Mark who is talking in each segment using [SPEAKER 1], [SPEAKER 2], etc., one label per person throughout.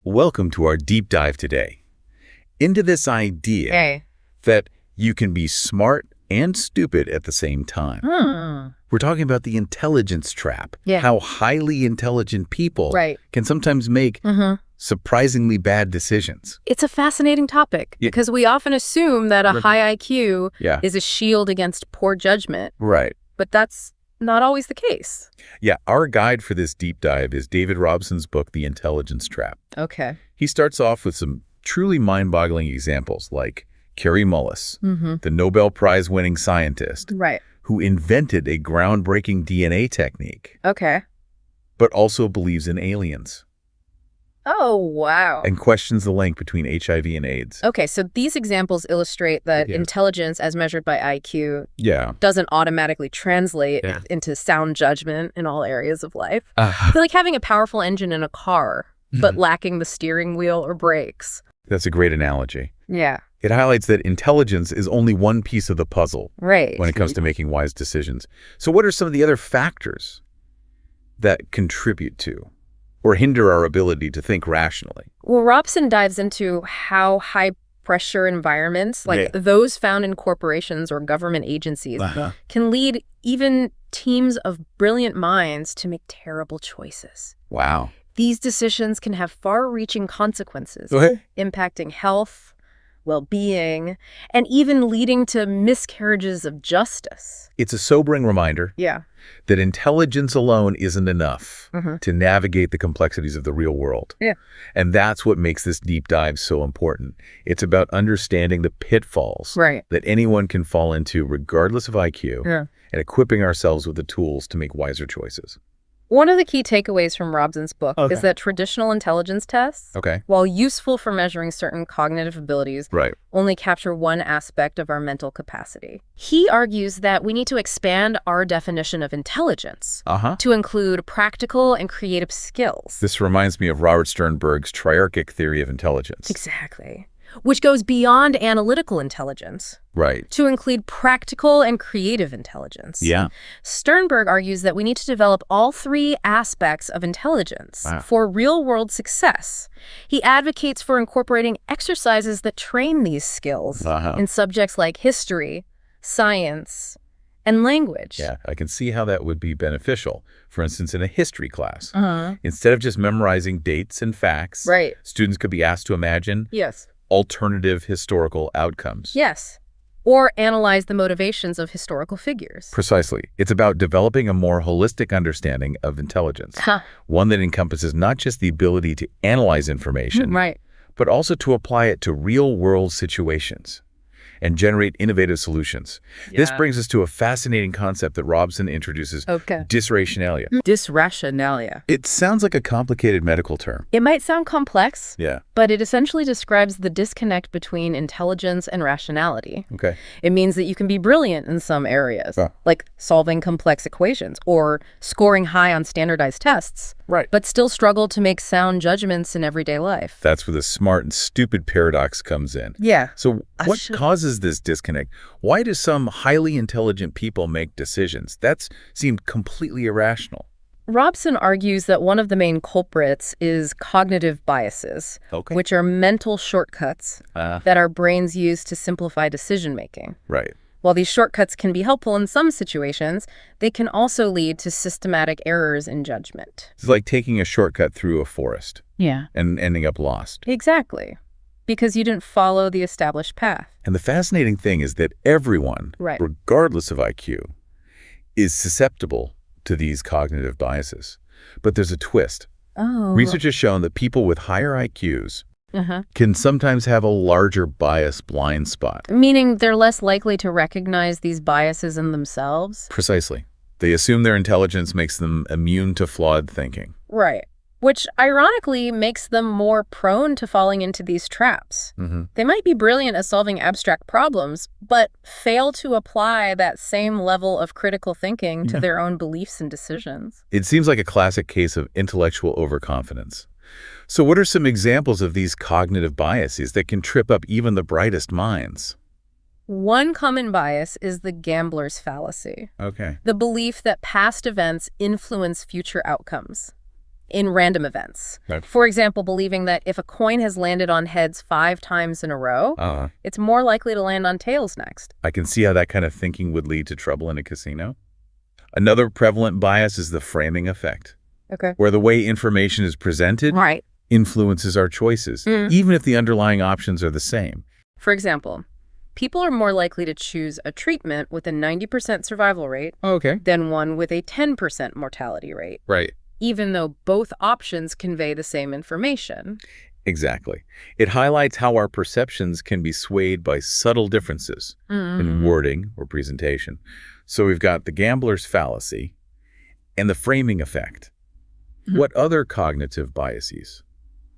[SPEAKER 1] welcome to our deep dive today into this idea that you can be smart and stupid at the same time. We're talking about the intelligence trap, how highly intelligent people can sometimes make surprisingly bad decisions.
[SPEAKER 2] It's a fascinating topic because we often assume that a high IQ is a shield against poor judgment.
[SPEAKER 1] Right.
[SPEAKER 2] But that's not always the case.
[SPEAKER 1] Yeah, our guide for this deep dive is David Robson's book, The Intelligence Trap.
[SPEAKER 2] Okay.
[SPEAKER 1] He starts off with some truly mind-boggling examples like Kary Mullis, the Nobel Prize-winning scientist who invented a groundbreaking DNA technique, but also believes in aliens.
[SPEAKER 2] Oh, wow.
[SPEAKER 1] And questions the link between HIV and AIDS.
[SPEAKER 2] Okay, so these examples illustrate that intelligence as measured by IQ doesn't automatically translate into sound judgment in all areas of life. I feel like having a powerful engine in a car, but lacking the steering wheel or brakes.
[SPEAKER 1] That's a great analogy.
[SPEAKER 2] Yeah.
[SPEAKER 1] It highlights that intelligence is only one piece of the puzzle when it comes to making wise decisions. So what are some of the other factors that contribute to or hinder our ability to think rationally?
[SPEAKER 2] Well, Robson dives into how high-pressure environments, like those found in corporations or government agencies, can lead even teams of brilliant minds to make terrible choices.
[SPEAKER 1] Wow.
[SPEAKER 2] These decisions can have far-reaching consequences, impacting health, well-being, and even leading to miscarriages of justice.
[SPEAKER 1] It's a sobering reminder that intelligence alone isn't enough to navigate the complexities of the real world. And that's what makes this deep dive so important. It's about understanding the pitfalls that anyone can fall into regardless of IQ and equipping ourselves with the tools to make wiser choices.
[SPEAKER 2] One of the key takeaways from Robson's book is that traditional intelligence tests, while useful for measuring certain cognitive abilities, only capture one aspect of our mental capacity. He argues that we need to expand our definition of intelligence to include practical and creative skills.
[SPEAKER 1] This reminds me of Robert Sternberg's triarchic theory of intelligence.
[SPEAKER 2] Exactly. Which goes beyond analytical intelligence to include practical and creative intelligence. Sternberg argues that we need to develop all three aspects of intelligence for real-world success. He advocates for incorporating exercises that train these skills in subjects like history, science, and language.
[SPEAKER 1] Yeah, I can see how that would be beneficial. For instance, in a history class, instead of just memorizing dates and facts, students could be asked to imagine alternative historical outcomes.
[SPEAKER 2] Or analyze the motivations of historical figures.
[SPEAKER 1] Precisely. It's about developing a more holistic understanding of intelligence, one that encompasses not just the ability to analyze information, but also to apply it to real-world situations and generate innovative solutions. This brings us to a fascinating concept that Robson introduces, disrationalia.
[SPEAKER 2] Disrationalia.
[SPEAKER 1] It sounds like a complicated medical term.
[SPEAKER 2] It might sound complex, but it essentially describes the disconnect between intelligence and rationality. It means that you can be brilliant in some areas, like solving complex equations or scoring high on standardized tests, but still struggle to make sound judgments in everyday life.
[SPEAKER 1] That's where the smart and stupid paradox comes in. So what causes this disconnect? Why do some highly intelligent people make decisions? That seemed completely irrational.
[SPEAKER 2] Robson argues that one of the main culprits is cognitive biases, which are mental shortcuts that our brains use to simplify decision-making. While these shortcuts can be helpful in some situations, they can also lead to systematic errors in judgment.
[SPEAKER 1] It's like taking a shortcut through a forest and ending up lost.
[SPEAKER 2] Exactly. Because you didn't follow the established path.
[SPEAKER 1] And the fascinating thing is that everyone, regardless of IQ, is susceptible to these cognitive biases. But there's a twist. Research has shown that people with higher IQs can sometimes have a larger bias blind spot.
[SPEAKER 2] Meaning they're less likely to recognize these biases in themselves?
[SPEAKER 1] Precisely. They assume their intelligence makes them immune to flawed thinking.
[SPEAKER 2] Which ironically makes them more prone to falling into these traps. They might be brilliant at solving abstract problems, but fail to apply that same level of critical thinking to their own beliefs and decisions.
[SPEAKER 1] It seems like a classic case of intellectual overconfidence. So what are some examples of these cognitive biases that can trip up even the brightest minds?
[SPEAKER 2] One common bias is the gambler's fallacy.
[SPEAKER 1] Okay.
[SPEAKER 2] The belief that past events influence future outcomes. in random events.
[SPEAKER 1] Right.
[SPEAKER 2] For example, believing that if a coin has landed on heads 5 times in a row, it's more likely to land on tails next.
[SPEAKER 1] I can see how that kind of thinking would lead to trouble in a casino. Another prevalent bias is the framing effect, where the way information is presented influences our choices, even if the underlying options are the same.
[SPEAKER 2] For example, people are more likely to choose a treatment with a 90% survival rate than one with a 10% mortality rate.
[SPEAKER 1] Right.
[SPEAKER 2] Even though both options convey the same information.
[SPEAKER 1] Exactly. It highlights how our perceptions can be swayed by subtle differences in wording or presentation. So we've got the gambler's fallacy and the framing effect. What other cognitive biases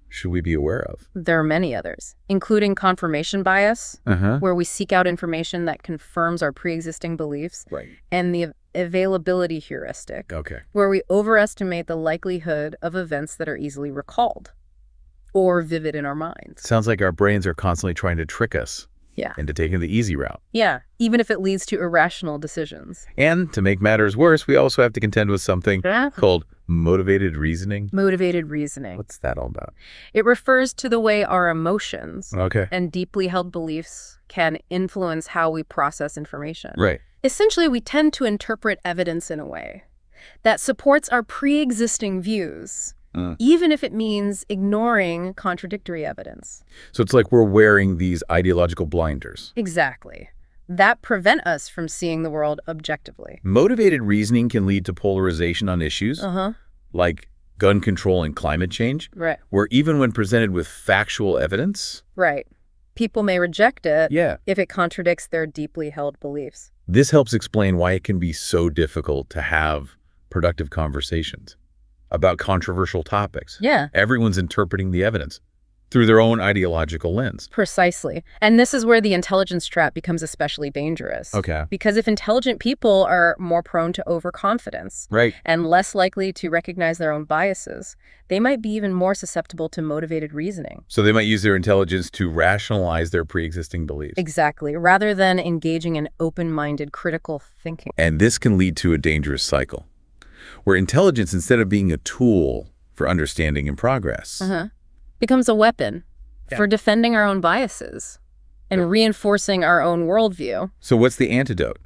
[SPEAKER 1] should we be aware of?
[SPEAKER 2] There are many others, including confirmation bias, where we seek out information that confirms our pre-existing beliefs, and the availability heuristic, where we overestimate the likelihood of events that are easily recalled or vivid in our minds.
[SPEAKER 1] Sounds like our brains are constantly trying to trick us into taking the easy route.
[SPEAKER 2] Yeah, even if it leads to irrational decisions.
[SPEAKER 1] And to make matters worse, we also have to contend with something called motivated reasoning.
[SPEAKER 2] Motivated reasoning.
[SPEAKER 1] What's that all about?
[SPEAKER 2] It refers to the way our emotions and deeply held beliefs can influence how we process information.
[SPEAKER 1] Right.
[SPEAKER 2] Essentially, we tend to interpret evidence in a way that supports our pre-existing views, even if it means ignoring contradictory evidence.
[SPEAKER 1] So it's like we're wearing these ideological blinders.
[SPEAKER 2] Exactly. That prevent us from seeing the world objectively.
[SPEAKER 1] Motivated reasoning can lead to polarization on issues like gun control and climate change, where even when presented with factual evidence,
[SPEAKER 2] people may reject it if it contradicts their deeply held beliefs.
[SPEAKER 1] This helps explain why it can be so difficult to have productive conversations about controversial topics. Everyone's interpreting the evidence through their own ideological lens.
[SPEAKER 2] Precisely. And this is where the intelligence trap becomes especially dangerous. Because if intelligent people are more prone to overconfidence and less likely to recognize their own biases, they might be even more susceptible to motivated reasoning.
[SPEAKER 1] So they might use their intelligence to rationalize their pre-existing beliefs.
[SPEAKER 2] Exactly, rather than engaging in open-minded critical thinking.
[SPEAKER 1] And this can lead to a dangerous cycle, where intelligence, instead of being a tool for understanding and progress,
[SPEAKER 2] becomes a weapon for defending our own biases and reinforcing our own worldview.
[SPEAKER 1] So what's the antidote?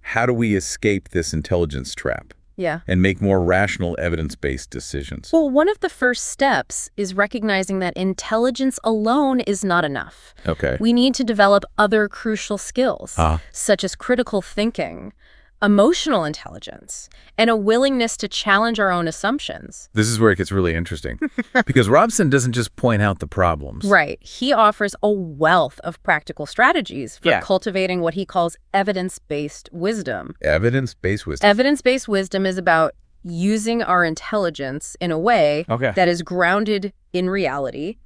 [SPEAKER 1] How do we escape this intelligence trap and make more rational, evidence-based decisions?
[SPEAKER 2] Well, one of the first steps is recognizing that intelligence alone is not enough. We need to develop other crucial skills, such as critical thinking, emotional intelligence, and a willingness to challenge our own assumptions.
[SPEAKER 1] This is where it gets really interesting, because Robson doesn't just point out the problems.
[SPEAKER 2] He offers a wealth of practical strategies for cultivating what he calls evidence-based wisdom.
[SPEAKER 1] Evidence-based wisdom.
[SPEAKER 2] Evidence-based wisdom is about using our intelligence in a way that is grounded in reality,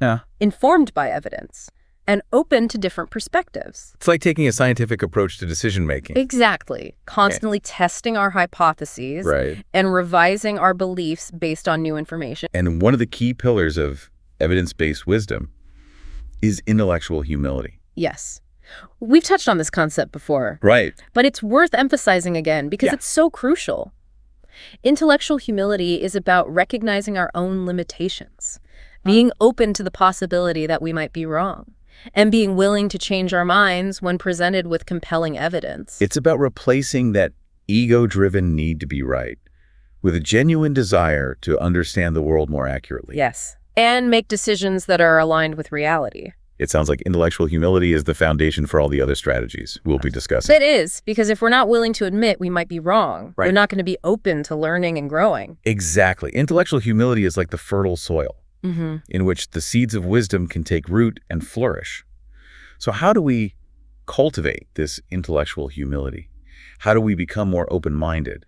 [SPEAKER 2] informed by evidence, and open to different perspectives.
[SPEAKER 1] It's like taking a scientific approach to decision-making.
[SPEAKER 2] Exactly. Constantly testing our hypotheses and revising our beliefs based on new information.
[SPEAKER 1] And one of the key pillars of evidence-based wisdom is intellectual humility.
[SPEAKER 2] Yes. We've touched on this concept before. But it's worth emphasizing again because it's so crucial. Intellectual humility is about recognizing our own limitations, being open to the possibility that we might be wrong, and being willing to change our minds when presented with compelling evidence.
[SPEAKER 1] It's about replacing that ego-driven need to be right with a genuine desire to understand the world more accurately.
[SPEAKER 2] Yes, and make decisions that are aligned with reality.
[SPEAKER 1] It sounds like intellectual humility is the foundation for all the other strategies we'll be discussing.
[SPEAKER 2] It is, because if we're not willing to admit we might be wrong, we're not going to be open to learning and growing.
[SPEAKER 1] Exactly. Intellectual humility is like the fertile soil in which the seeds of wisdom can take root and flourish. So how do we cultivate this intellectual humility? How do we become more open-minded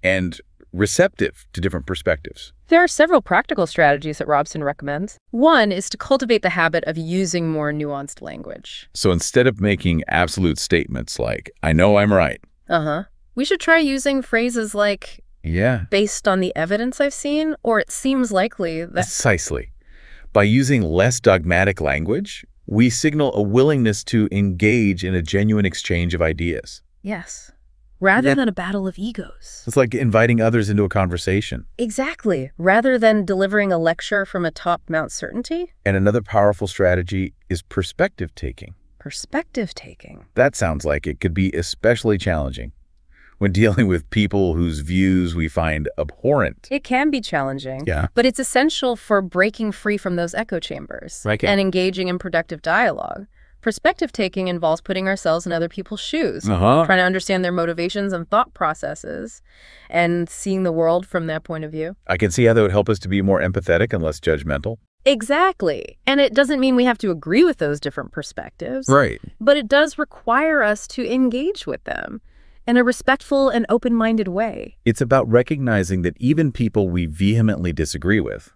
[SPEAKER 1] and receptive to different perspectives?
[SPEAKER 2] There are several practical strategies that Robson recommends. One is to cultivate the habit of using more nuanced language.
[SPEAKER 1] So instead of making absolute statements like, I know I'm right.
[SPEAKER 2] We should try using phrases like, based on the evidence I've seen, or it seems likely that...
[SPEAKER 1] Precisely. By using less dogmatic language, we signal a willingness to engage in a genuine exchange of ideas.
[SPEAKER 2] Yes. rather than a battle of egos.
[SPEAKER 1] It's like inviting others into a conversation.
[SPEAKER 2] Exactly. Rather than delivering a lecture from atop Mount Certainty.
[SPEAKER 1] And another powerful strategy is perspective taking.
[SPEAKER 2] Perspective taking.
[SPEAKER 1] That sounds like it could be especially challenging when dealing with people whose views we find abhorrent.
[SPEAKER 2] It can be challenging,
[SPEAKER 1] yeah,
[SPEAKER 2] but it's essential for breaking free from those echo chambers and engaging in productive dialogue. Perspective taking involves putting ourselves in other people's shoes, trying to understand their motivations and thought processes, and seeing the world from their point of view.
[SPEAKER 1] I can see how that would help us to be more empathetic and less judgmental.
[SPEAKER 2] Exactly. And it doesn't mean we have to agree with those different perspectives.
[SPEAKER 1] Right.
[SPEAKER 2] But it does require us to engage with them in a respectful and open-minded way.
[SPEAKER 1] It's about recognizing that even people we vehemently disagree with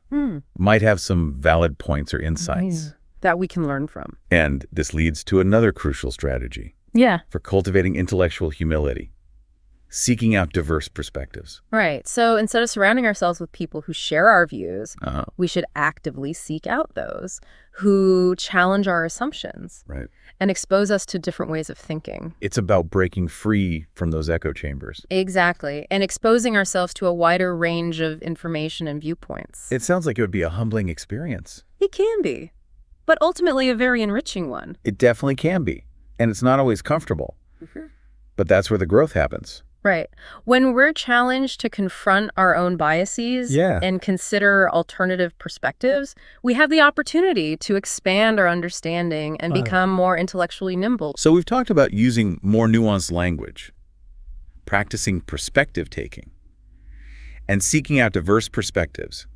[SPEAKER 1] might have some valid points or insights
[SPEAKER 2] that we can learn from.
[SPEAKER 1] And this leads to another crucial strategy for cultivating intellectual humility, seeking out diverse perspectives.
[SPEAKER 2] Right. So instead of surrounding ourselves with people who share our views, we should actively seek out those who challenge our assumptions and expose us to different ways of thinking.
[SPEAKER 1] It's about breaking free from those echo chambers.
[SPEAKER 2] Exactly. And exposing ourselves to a wider range of information and viewpoints.
[SPEAKER 1] It sounds like it would be a humbling experience.
[SPEAKER 2] It can be, but ultimately a very enriching one.
[SPEAKER 1] It definitely can be. And it's not always comfortable. But that's where the growth happens.
[SPEAKER 2] Right. When we're challenged to confront our own biases and consider alternative perspectives, we have the opportunity to expand our understanding and become more intellectually nimble.
[SPEAKER 1] So we've talked about using more nuanced language, practicing perspective taking, and seeking out diverse perspectives.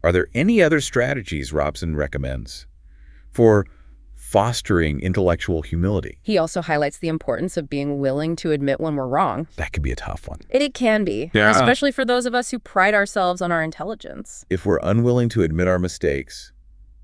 [SPEAKER 1] Are there any other strategies Robson recommends for fostering intellectual humility?
[SPEAKER 2] He also highlights the importance of being willing to admit when we're wrong.
[SPEAKER 1] That could be a tough one.
[SPEAKER 2] It can be, especially for those of us who pride ourselves on our intelligence.
[SPEAKER 1] If we're unwilling to admit our mistakes,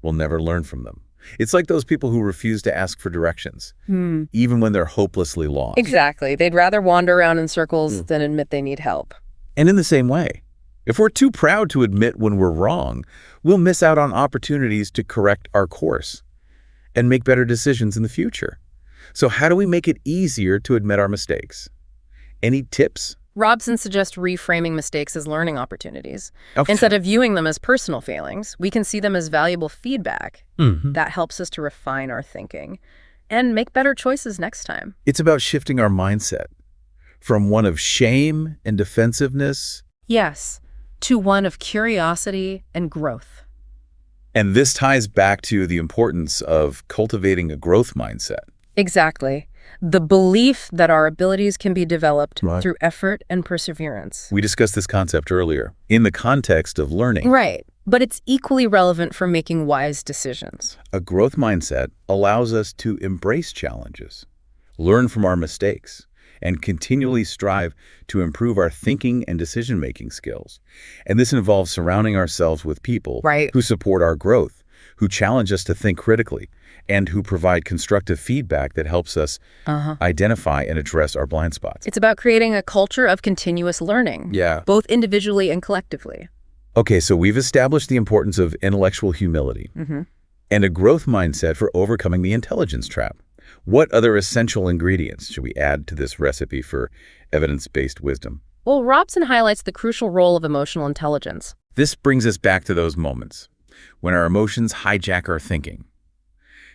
[SPEAKER 1] we'll never learn from them. It's like those people who refuse to ask for directions, even when they're hopelessly lost.
[SPEAKER 2] Exactly. They'd rather wander around in circles than admit they need help.
[SPEAKER 1] And in the same way, if we're too proud to admit when we're wrong, we'll miss out on opportunities to correct our course and make better decisions in the future. So how do we make it easier to admit our mistakes? Any tips?
[SPEAKER 2] Robson suggests reframing mistakes as learning opportunities. Instead of viewing them as personal failings, we can see them as valuable feedback that helps us to refine our thinking and make better choices next time.
[SPEAKER 1] It's about shifting our mindset from one of shame and defensiveness,
[SPEAKER 2] to one of curiosity and growth.
[SPEAKER 1] And this ties back to the importance of cultivating a growth mindset.
[SPEAKER 2] Exactly. The belief that our abilities can be developed through effort and perseverance.
[SPEAKER 1] We discussed this concept earlier in the context of learning.
[SPEAKER 2] Right. But it's equally relevant for making wise decisions.
[SPEAKER 1] A growth mindset allows us to embrace challenges, learn from our mistakes, and continually strive to improve our thinking and decision-making skills. And this involves surrounding ourselves with people who support our growth, who challenge us to think critically, and who provide constructive feedback that helps us identify and address our blind spots.
[SPEAKER 2] It's about creating a culture of continuous learning, both individually and collectively.
[SPEAKER 1] Okay, so we've established the importance of intellectual humility and a growth mindset for overcoming the intelligence trap. What other essential ingredients should we add to this recipe for evidence-based wisdom?
[SPEAKER 2] Well, Robson highlights the crucial role of emotional intelligence.
[SPEAKER 1] This brings us back to those moments when our emotions hijack our thinking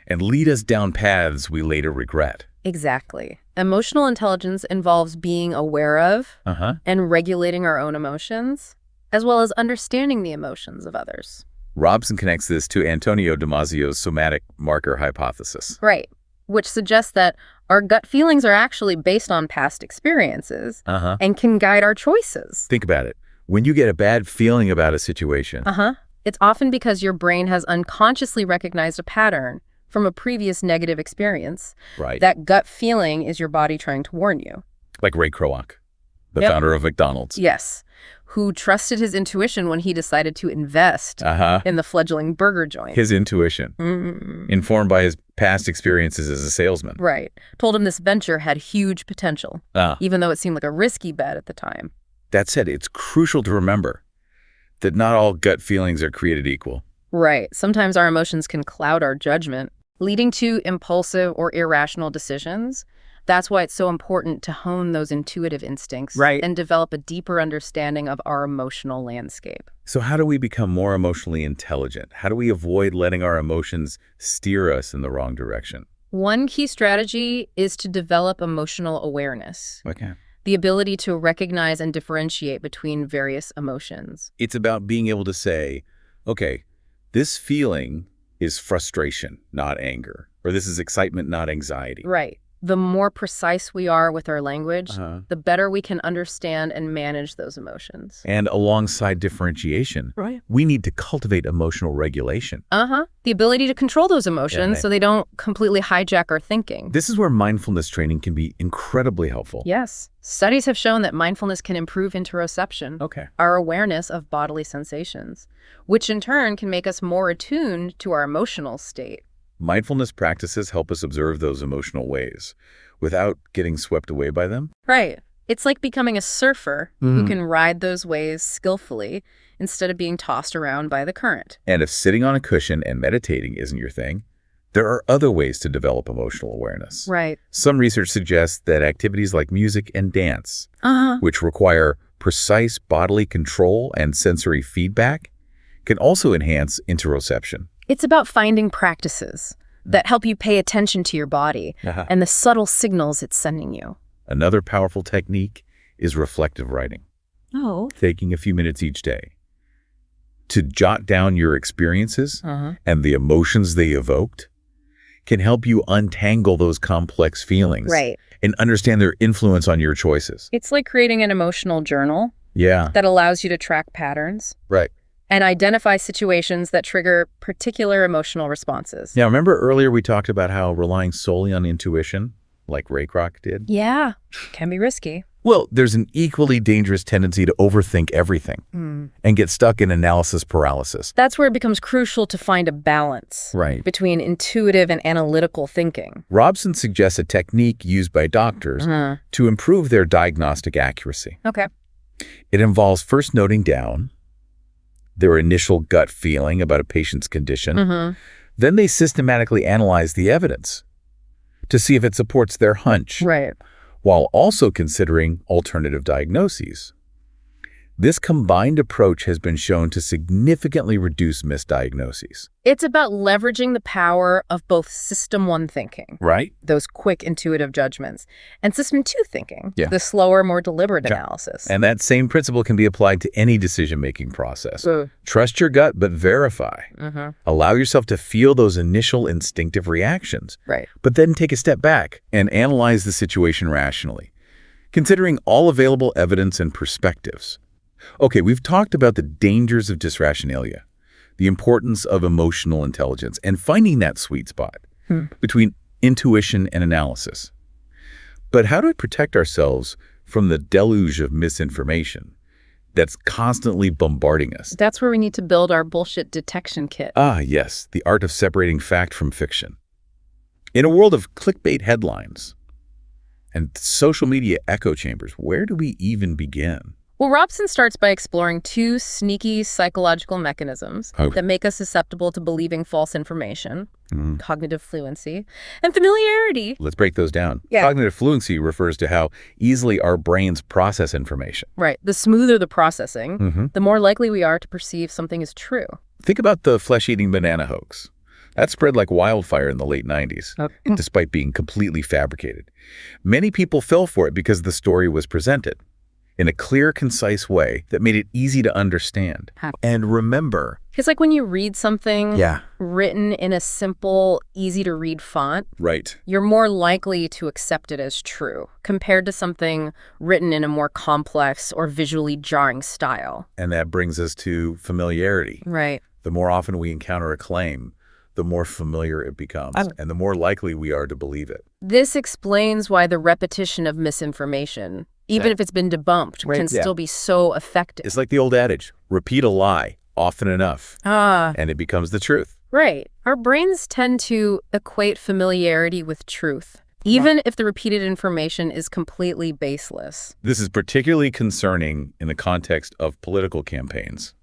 [SPEAKER 1] and lead us down paths we later regret.
[SPEAKER 2] Exactly. Emotional intelligence involves being aware of and regulating our own emotions, as well as understanding the emotions of others.
[SPEAKER 1] Robson connects this to Antonio Damasio's somatic marker hypothesis.
[SPEAKER 2] Right. Which suggests that our gut feelings are actually based on past experiences and can guide our choices.
[SPEAKER 1] Think about it. When you get a bad feeling about a situation,
[SPEAKER 2] it's often because your brain has unconsciously recognized a pattern from a previous negative experience. That gut feeling is your body trying to warn you.
[SPEAKER 1] Like Ray Kroc, the founder of McDonald's.
[SPEAKER 2] Yes, who trusted his intuition when he decided to invest in the fledgling burger joint.
[SPEAKER 1] His intuition, informed by his past experiences as a salesman.
[SPEAKER 2] Right. Told him this venture had huge potential, even though it seemed like a risky bet at the time.
[SPEAKER 1] That said, it's crucial to remember that not all gut feelings are created equal.
[SPEAKER 2] Right. Sometimes our emotions can cloud our judgment, leading to impulsive or irrational decisions. That's why it's so important to hone those intuitive instincts and develop a deeper understanding of our emotional landscape.
[SPEAKER 1] So how do we become more emotionally intelligent? How do we avoid letting our emotions steer us in the wrong direction?
[SPEAKER 2] One key strategy is to develop emotional awareness.
[SPEAKER 1] Okay.
[SPEAKER 2] The ability to recognize and differentiate between various emotions.
[SPEAKER 1] It's about being able to say, okay, this feeling is frustration, not anger. Or this is excitement, not anxiety.
[SPEAKER 2] Right. The more precise we are with our language, the better we can understand and manage those emotions.
[SPEAKER 1] And alongside differentiation, we need to cultivate emotional regulation.
[SPEAKER 2] The ability to control those emotions so they don't completely hijack our thinking.
[SPEAKER 1] This is where mindfulness training can be incredibly helpful.
[SPEAKER 2] Yes. Studies have shown that mindfulness can improve interoception, our awareness of bodily sensations, which in turn can make us more attuned to our emotional state.
[SPEAKER 1] Mindfulness practices help us observe those emotional ways without getting swept away by them.
[SPEAKER 2] Right. It's like becoming a surfer who can ride those waves skillfully instead of being tossed around by the current.
[SPEAKER 1] And if sitting on a cushion and meditating isn't your thing, there are other ways to develop emotional awareness.
[SPEAKER 2] Right.
[SPEAKER 1] Some research suggests that activities like music and dance, which require precise bodily control and sensory feedback, can also enhance interoception.
[SPEAKER 2] It's about finding practices that help you pay attention to your body and the subtle signals it's sending you.
[SPEAKER 1] Another powerful technique is reflective writing. Taking a few minutes each day to jot down your experiences and the emotions they evoked can help you untangle those complex feelings and understand their influence on your choices.
[SPEAKER 2] It's like creating an emotional journal that allows you to track patterns. And identify situations that trigger particular emotional responses.
[SPEAKER 1] Now, remember earlier we talked about how relying solely on intuition, like Ray Kroc did?
[SPEAKER 2] Yeah, can be risky.
[SPEAKER 1] Well, there's an equally dangerous tendency to overthink everything and get stuck in analysis paralysis.
[SPEAKER 2] That's where it becomes crucial to find a balance between intuitive and analytical thinking.
[SPEAKER 1] Robson suggests a technique used by doctors to improve their diagnostic accuracy. It involves first noting down their initial gut feeling about a patient's condition. Then they systematically analyze the evidence to see if it supports their hunch, while also considering alternative diagnoses. This combined approach has been shown to significantly reduce misdiagnoses.
[SPEAKER 2] It's about leveraging the power of both System 1 thinking, those quick intuitive judgments, and System 2 thinking, the slower, more deliberate analysis.
[SPEAKER 1] And that same principle can be applied to any decision-making process. Trust your gut, but verify. Allow yourself to feel those initial instinctive reactions, but then take a step back and analyze the situation rationally, considering all available evidence and perspectives. Okay, we've talked about the dangers of dysrationalia, the importance of emotional intelligence, and finding that sweet spot between intuition and analysis. But how do we protect ourselves from the deluge of misinformation that's constantly bombarding us?
[SPEAKER 2] That's where we need to build our bullshit detection kit.
[SPEAKER 1] Yes, the art of separating fact from fiction. In a world of clickbait headlines and social media echo chambers, where do we even begin?
[SPEAKER 2] Well, Robson starts by exploring two sneaky psychological mechanisms that make us susceptible to believing false information, cognitive fluency, and familiarity.
[SPEAKER 1] Let's break those down. Cognitive fluency refers to how easily our brains process information.
[SPEAKER 2] The smoother the processing, the more likely we are to perceive something as true.
[SPEAKER 1] Think about the flesh-eating banana hoax. That spread like wildfire in the late 90s, despite being completely fabricated. Many people fell for it because the story was presented in a clear, concise way that made it easy to understand. And remember,
[SPEAKER 2] it's like when you read something written in a simple, easy-to-read font, you're more likely to accept it as true compared to something written in a more complex or visually jarring style.
[SPEAKER 1] And that brings us to familiarity. The more often we encounter a claim, the more familiar it becomes, and the more likely we are to believe it.
[SPEAKER 2] This explains why the repetition of misinformation, even if it's been debunked, can still be so effective.
[SPEAKER 1] It's like the old adage, repeat a lie often enough, and it becomes the truth.
[SPEAKER 2] Our brains tend to equate familiarity with truth, even if the repeated information is completely baseless.
[SPEAKER 1] This is particularly concerning in the context of political campaigns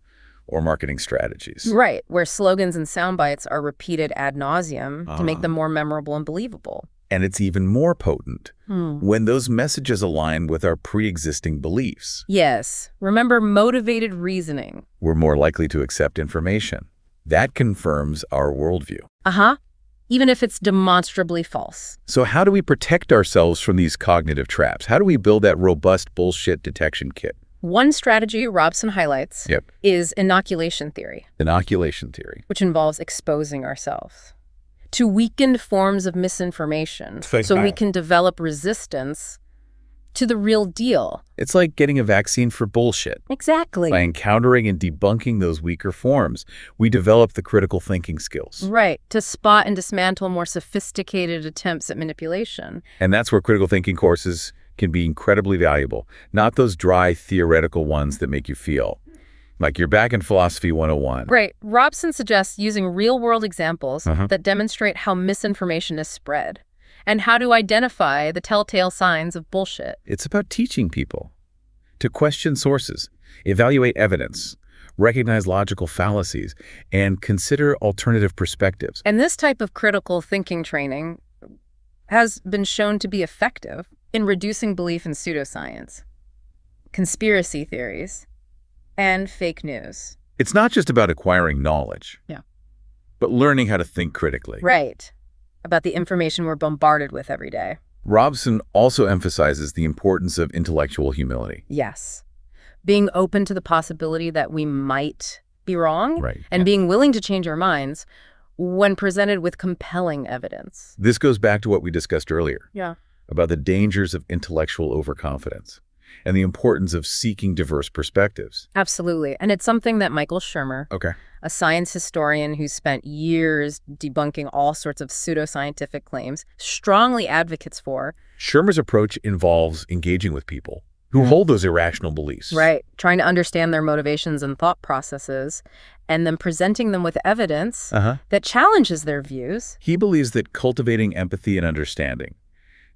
[SPEAKER 1] or marketing strategies.
[SPEAKER 2] Where slogans and sound bites are repeated ad nauseum to make them more memorable and believable.
[SPEAKER 1] And it's even more potent when those messages align with our pre-existing beliefs.
[SPEAKER 2] Yes. Remember motivated reasoning.
[SPEAKER 1] We're more likely to accept information. That confirms our worldview.
[SPEAKER 2] Even if it's demonstrably false.
[SPEAKER 1] So how do we protect ourselves from these cognitive traps? How do we build that robust bullshit detection kit?
[SPEAKER 2] One strategy Robson highlights is inoculation theory.
[SPEAKER 1] Inoculation theory.
[SPEAKER 2] Which involves exposing ourselves to weakened forms of misinformation so we can develop resistance to the real deal.
[SPEAKER 1] It's like getting a vaccine for bullshit.
[SPEAKER 2] Exactly.
[SPEAKER 1] By encountering and debunking those weaker forms, we develop the critical thinking skills.
[SPEAKER 2] Right, to spot and dismantle more sophisticated attempts at manipulation.
[SPEAKER 1] And that's where critical thinking courses can be incredibly valuable, not those dry theoretical ones that make you feel like you're back in Philosophy 101.
[SPEAKER 2] Right. Robson suggests using real-world examples that demonstrate how misinformation is spread and how to identify the telltale signs of bullshit.
[SPEAKER 1] It's about teaching people to question sources, evaluate evidence, recognize logical fallacies, and consider alternative perspectives.
[SPEAKER 2] And this type of critical thinking training has been shown to be effective in reducing belief in pseudoscience, conspiracy theories, and fake news.
[SPEAKER 1] It's not just about acquiring knowledge, but learning how to think critically.
[SPEAKER 2] Right. About the information we're bombarded with every day.
[SPEAKER 1] Robson also emphasizes the importance of intellectual humility.
[SPEAKER 2] Yes. Being open to the possibility that we might be wrong, and
[SPEAKER 1] yeah.
[SPEAKER 2] being willing to change our minds when presented with compelling evidence.
[SPEAKER 1] This goes back to what we discussed earlier.
[SPEAKER 2] Yeah.
[SPEAKER 1] About the dangers of intellectual overconfidence and the importance of seeking diverse perspectives.
[SPEAKER 2] Absolutely. And it's something that Michael Shermer, a science historian who spent years debunking all sorts of pseudoscientific claims, strongly advocates for.
[SPEAKER 1] Shermer's approach involves engaging with people who hold those irrational beliefs.
[SPEAKER 2] Right. Trying to understand their motivations and thought processes, and then presenting them with evidence that challenges their views.
[SPEAKER 1] He believes that cultivating empathy and understanding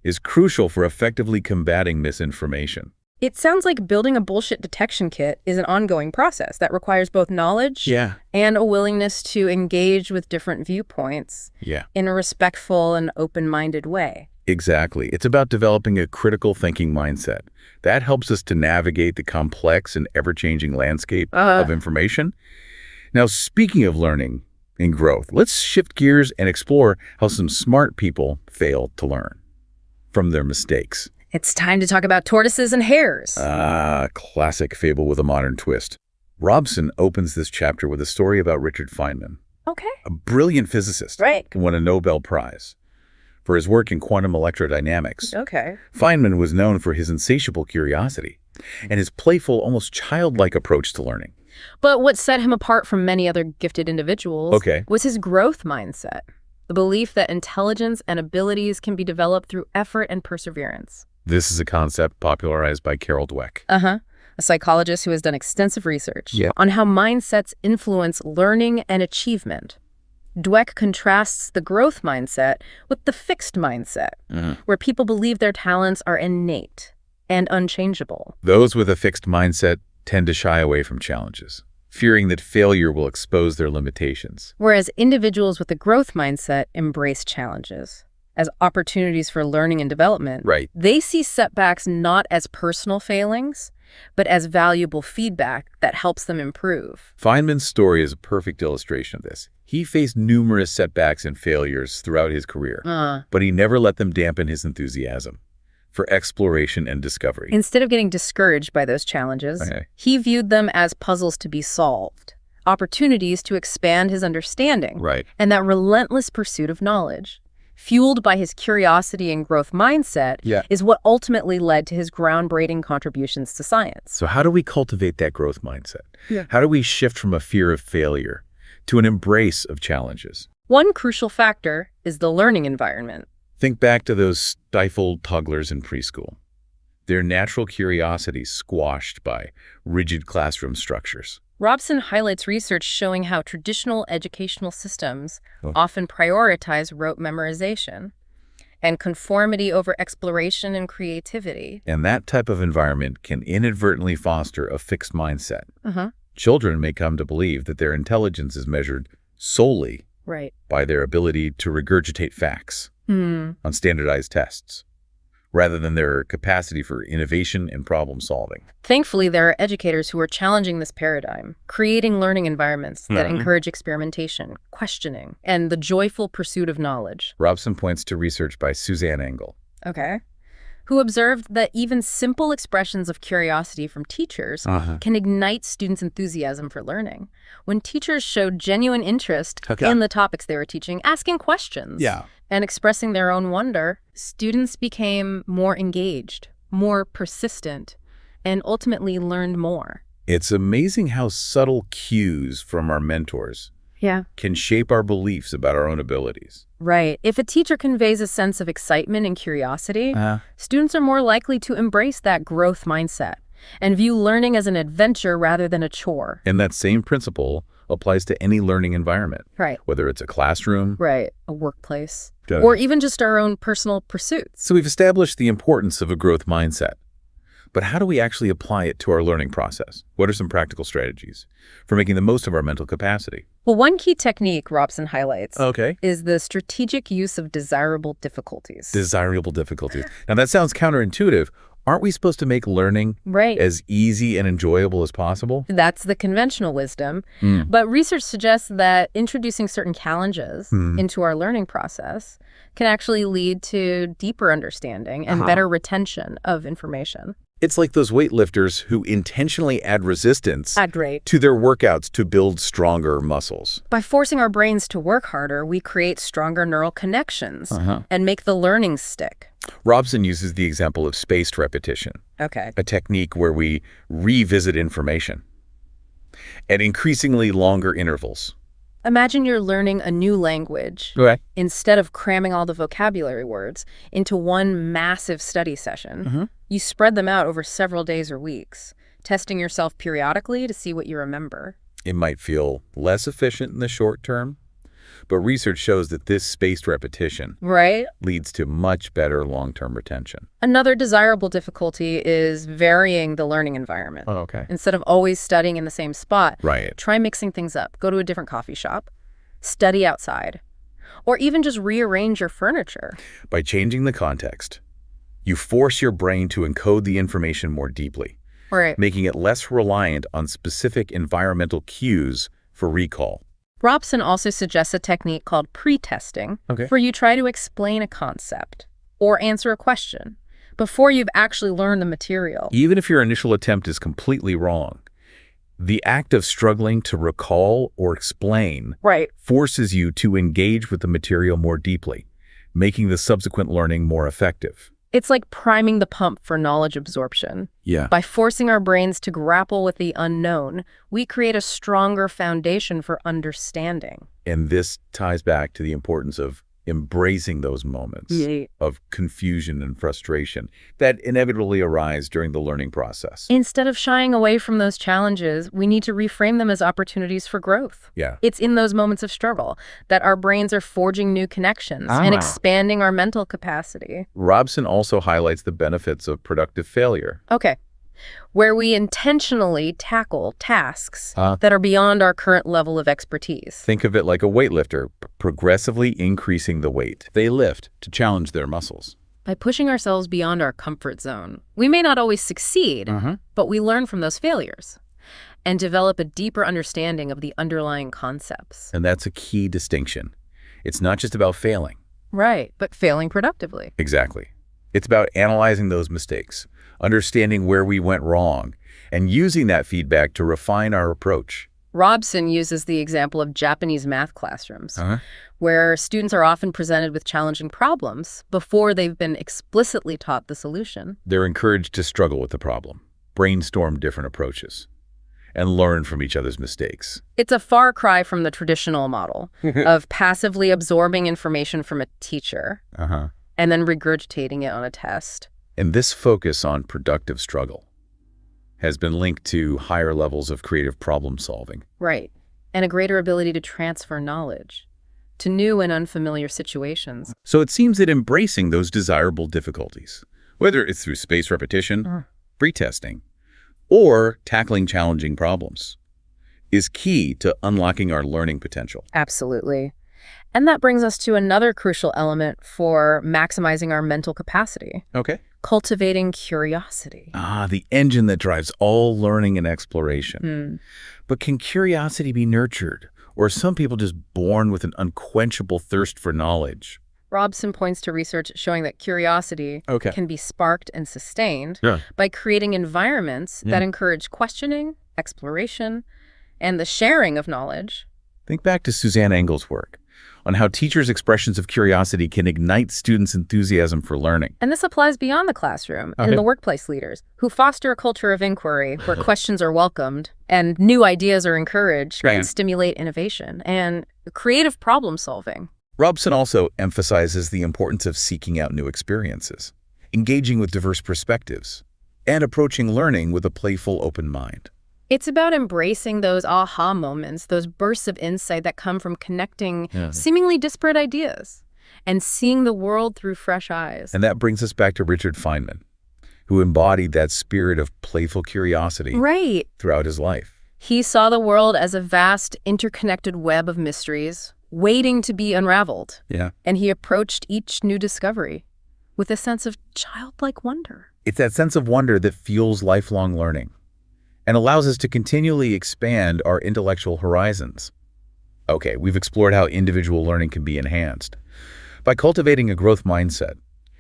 [SPEAKER 1] is crucial for effectively combating misinformation.
[SPEAKER 2] It sounds like building a bullshit detection kit is an ongoing process that requires both knowledge and a willingness to engage with different viewpoints in a respectful and open-minded way.
[SPEAKER 1] Exactly. It's about developing a critical thinking mindset. That helps us to navigate the complex and ever-changing landscape of information. Now, speaking of learning and growth, let's shift gears and explore how some smart people fail to learn from their mistakes.
[SPEAKER 2] It's time to talk about tortoises and hares.
[SPEAKER 1] Classic fable with a modern twist. Robson opens this chapter with a story about Richard Feynman. A brilliant physicist who won a Nobel Prize for his work in quantum electrodynamics. Feynman was known for his insatiable curiosity and his playful, almost childlike approach to learning.
[SPEAKER 2] But what set him apart from many other gifted individuals was his growth mindset, the belief that intelligence and abilities can be developed through effort and perseverance.
[SPEAKER 1] This is a concept popularized by Carol Dweck.
[SPEAKER 2] A psychologist who has done extensive research on how mindsets influence learning and achievement. Dweck contrasts the growth mindset with the fixed mindset, where people believe their talents are innate and unchangeable.
[SPEAKER 1] Those with a fixed mindset tend to shy away from challenges, fearing that failure will expose their limitations.
[SPEAKER 2] Whereas individuals with a growth mindset embrace challenges as opportunities for learning and development. They see setbacks not as personal failings, but as valuable feedback that helps them improve.
[SPEAKER 1] Feynman's story is a perfect illustration of this. He faced numerous setbacks and failures throughout his career, but he never let them dampen his enthusiasm for exploration and discovery.
[SPEAKER 2] Instead of getting discouraged by those challenges, he viewed them as puzzles to be solved, opportunities to expand his understanding, and that relentless pursuit of knowledge, fueled by his curiosity and growth mindset, is what ultimately led to his groundbreaking contributions to science.
[SPEAKER 1] So how do we cultivate that growth mindset? How do we shift from a fear of failure to an embrace of challenges?
[SPEAKER 2] One crucial factor is the learning environment.
[SPEAKER 1] Think back to those stifled toddlers in preschool. Their natural curiosity squashed by rigid classroom structures.
[SPEAKER 2] Robson highlights research showing how traditional educational systems often prioritize rote memorization and conformity over exploration and creativity.
[SPEAKER 1] And that type of environment can inadvertently foster a fixed mindset. Children may come to believe that their intelligence is measured solely by their ability to regurgitate facts. on standardized tests, rather than their capacity for innovation and problem solving.
[SPEAKER 2] Thankfully, there are educators who are challenging this paradigm, creating learning environments that encourage experimentation, questioning, and the joyful pursuit of knowledge.
[SPEAKER 1] Robson points to research by Suzanne Engel.
[SPEAKER 2] Okay. Who observed that even simple expressions of curiosity from teachers can ignite students' enthusiasm for learning. When teachers showed genuine interest in the topics they were teaching, asking questions and expressing their own wonder, students became more engaged, more persistent, and ultimately learned more.
[SPEAKER 1] It's amazing how subtle cues from our mentors can shape our beliefs about our own abilities.
[SPEAKER 2] Right. If a teacher conveys a sense of excitement and curiosity, students are more likely to embrace that growth mindset and view learning as an adventure rather than a chore.
[SPEAKER 1] And that same principle applies to any learning environment.
[SPEAKER 2] Right.
[SPEAKER 1] Whether it's a classroom.
[SPEAKER 2] Right. A workplace. Or even just our own personal pursuits.
[SPEAKER 1] So we've established the importance of a growth mindset. But how do we actually apply it to our learning process? What are some practical strategies for making the most of our mental capacity?
[SPEAKER 2] Well, one key technique Robson highlights is the strategic use of desirable difficulties.
[SPEAKER 1] Desirable difficulties. Now, that sounds counterintuitive. Aren't we supposed to make learning as easy and enjoyable as possible?
[SPEAKER 2] That's the conventional wisdom. But research suggests that introducing certain challenges into our learning process can actually lead to deeper understanding and better retention of information.
[SPEAKER 1] It's like those weightlifters who intentionally add resistance to their workouts to build stronger muscles.
[SPEAKER 2] By forcing our brains to work harder, we create stronger neural connections and make the learning stick.
[SPEAKER 1] Robson uses the example of spaced repetition, a technique where we revisit information at increasingly longer intervals.
[SPEAKER 2] Imagine you're learning a new language. Instead of cramming all the vocabulary words into one massive study session, you spread them out over several days or weeks, testing yourself periodically to see what you remember.
[SPEAKER 1] It might feel less efficient in the short term, but research shows that this spaced repetition leads to much better long-term retention.
[SPEAKER 2] Another desirable difficulty is varying the learning environment. Instead of always studying in the same spot, try mixing things up. Go to a different coffee shop, study outside, or even just rearrange your furniture.
[SPEAKER 1] By changing the context, you force your brain to encode the information more deeply, making it less reliant on specific environmental cues for recall.
[SPEAKER 2] Robson also suggests a technique called pre-testing, where you try to explain a concept or answer a question before you've actually learned the material.
[SPEAKER 1] Even if your initial attempt is completely wrong, the act of struggling to recall or explain forces you to engage with the material more deeply, making the subsequent learning more effective.
[SPEAKER 2] It's like priming the pump for knowledge absorption. By forcing our brains to grapple with the unknown, we create a stronger foundation for understanding.
[SPEAKER 1] And this ties back to the importance of embracing those moments of confusion and frustration that inevitably arise during the learning process.
[SPEAKER 2] Instead of shying away from those challenges, we need to reframe them as opportunities for growth. It's in those moments of struggle that our brains are forging new connections and expanding our mental capacity.
[SPEAKER 1] Robson also highlights the benefits of productive failure.
[SPEAKER 2] Where we intentionally tackle tasks that are beyond our current level of expertise.
[SPEAKER 1] Think of it like a weightlifter, progressively increasing the weight they lift to challenge their muscles.
[SPEAKER 2] By pushing ourselves beyond our comfort zone, we may not always succeed, but we learn from those failures and develop a deeper understanding of the underlying concepts.
[SPEAKER 1] And that's a key distinction. It's not just about failing.
[SPEAKER 2] But failing productively.
[SPEAKER 1] Exactly. It's about analyzing those mistakes, understanding where we went wrong, and using that feedback to refine our approach.
[SPEAKER 2] Robson uses the example of Japanese math classrooms, where students are often presented with challenging problems before they've been explicitly taught the solution.
[SPEAKER 1] They're encouraged to struggle with the problem, brainstorm different approaches, and learn from each other's mistakes.
[SPEAKER 2] It's a far cry from the traditional model of passively absorbing information from a teacher and then regurgitating it on a test.
[SPEAKER 1] And this focus on productive struggle has been linked to higher levels of creative problem solving.
[SPEAKER 2] And a greater ability to transfer knowledge to new and unfamiliar situations.
[SPEAKER 1] So it seems that embracing those desirable difficulties, whether it's through spaced repetition, pre-testing, or tackling challenging problems, is key to unlocking our learning potential.
[SPEAKER 2] Absolutely. And that brings us to another crucial element for maximizing our mental capacity.
[SPEAKER 1] Okay.
[SPEAKER 2] Cultivating curiosity.
[SPEAKER 1] The engine that drives all learning and exploration. But can curiosity be nurtured? Or are some people just born with an unquenchable thirst for knowledge?
[SPEAKER 2] Robson points to research showing that curiosity can be sparked and sustained by creating environments that encourage questioning, exploration, and the sharing of knowledge.
[SPEAKER 1] Think back to Suzanne Engel's work on how teachers' expressions of curiosity can ignite students' enthusiasm for learning.
[SPEAKER 2] And this applies beyond the classroom in the workplace leaders who foster a culture of inquiry where questions are welcomed and new ideas are encouraged and stimulate innovation and creative problem solving.
[SPEAKER 1] Robson also emphasizes the importance of seeking out new experiences, engaging with diverse perspectives, and approaching learning with a playful, open mind.
[SPEAKER 2] It's about embracing those aha moments, those bursts of insight that come from connecting seemingly disparate ideas and seeing the world through fresh eyes.
[SPEAKER 1] And that brings us back to Richard Feynman, who embodied that spirit of playful curiosity throughout his life.
[SPEAKER 2] He saw the world as a vast, interconnected web of mysteries waiting to be unraveled. And he approached each new discovery with a sense of childlike wonder.
[SPEAKER 1] It's that sense of wonder that fuels lifelong learning and allows us to continually expand our intellectual horizons. Okay, we've explored how individual learning can be enhanced by cultivating a growth mindset,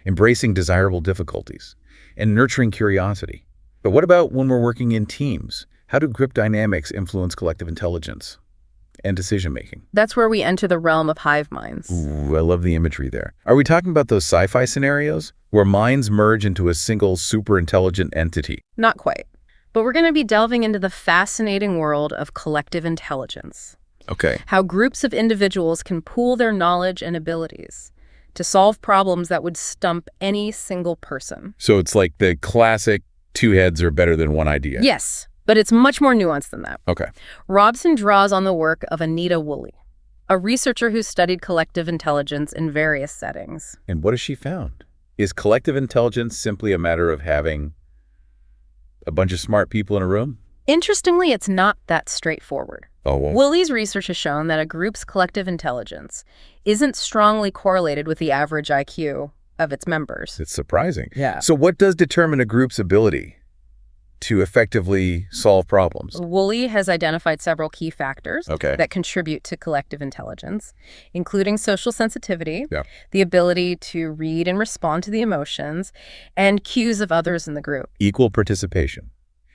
[SPEAKER 1] embracing desirable difficulties, and nurturing curiosity. But what about when we're working in teams? How do group dynamics influence collective intelligence and decision-making?
[SPEAKER 2] That's where we enter the realm of hive minds.
[SPEAKER 1] Ooh, I love the imagery there. Are we talking about those sci-fi scenarios where minds merge into a single super-intelligent entity?
[SPEAKER 2] Not quite. But we're going to be delving into the fascinating world of collective intelligence.
[SPEAKER 1] Okay.
[SPEAKER 2] How groups of individuals can pool their knowledge and abilities to solve problems that would stump any single person.
[SPEAKER 1] So it's like the classic two heads are better than one idea.
[SPEAKER 2] Yes, but it's much more nuanced than that.
[SPEAKER 1] Okay.
[SPEAKER 2] Robson draws on the work of Anita Woolley, a researcher who studied collective intelligence in various settings.
[SPEAKER 1] And what has she found? Is collective intelligence simply a matter of having a bunch of smart people in a room?
[SPEAKER 2] Interestingly, it's not that straightforward.
[SPEAKER 1] Oh, well.
[SPEAKER 2] Woolley's research has shown that a group's collective intelligence isn't strongly correlated with the average IQ of its members.
[SPEAKER 1] It's surprising.
[SPEAKER 2] Yeah.
[SPEAKER 1] So what does determine a group's ability to effectively solve problems?
[SPEAKER 2] Woolley has identified several key factors that contribute to collective intelligence, including social sensitivity, the ability to read and respond to the emotions, and cues of others in the group.
[SPEAKER 1] Equal participation,